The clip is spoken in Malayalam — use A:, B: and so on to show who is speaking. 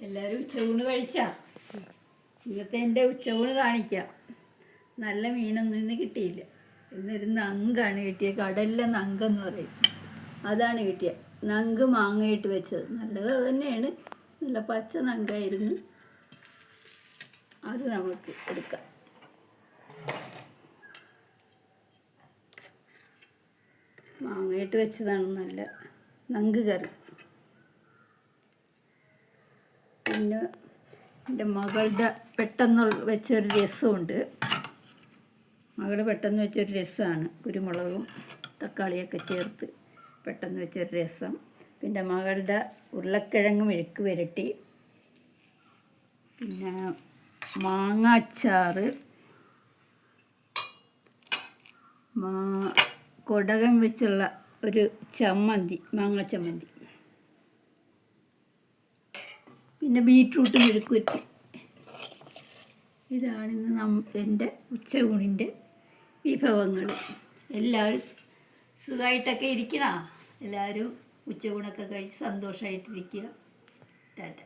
A: എല്ലാവരും ഉച്ചയൂണ് കഴിച്ചാ? ഇന്നത്തെ എൻ്റെ ഉച്ചയൂണ് കാണിക്കാം. നല്ല മീനൊന്നും ഇന്ന് കിട്ടിയില്ല. ഇന്നൊരു നങ്കാണ് കിട്ടിയത്. കടലിലെ നങ്കെന്ന് പറയും, അതാണ് കിട്ടിയത്. നങ്ക് മാങ്ങയിട്ട് വെച്ചത് നല്ലത് തന്നെയാണ്. നല്ല പച്ച നങ്കായിരുന്നു. അത് നമുക്ക് എടുക്കാം. മാങ്ങയിട്ട് വെച്ചതാണ് നല്ല നങ്ക് കറി. പിന്നെ എൻ്റെ മകളുടെ പെട്ടെന്ന് വെച്ചൊരു രസമുണ്ട്. മകൾ പെട്ടെന്ന് വെച്ചൊരു രസമാണ്. കുരുമുളകും തക്കാളിയൊക്കെ ചേർത്ത് പെട്ടെന്ന് വെച്ചൊരു രസം. പിന്നെ മകളുടെ ഉരുളക്കിഴങ്ങ് മെഴുക്ക് പുരട്ടി, പിന്നെ മാങ്ങാച്ചാറ്, കൊടകം വെച്ചുള്ള ഒരു ചമ്മന്തി, മാങ്ങ ചമ്മന്തി, പിന്നെ ബീറ്റ്റൂട്ട് മെഴുക്ക് പുരട്ടി. ഇതാണിന്ന് എൻ്റെ ഉച്ചയൂണിൻ്റെ വിഭവങ്ങൾ. എല്ലാവരും സുഖമായിട്ടൊക്കെ ഇരിക്കണോ? എല്ലാവരും ഉച്ചയൂണൊക്കെ കഴിച്ച് സന്തോഷമായിട്ടിരിക്കുക. ടാറ്റ.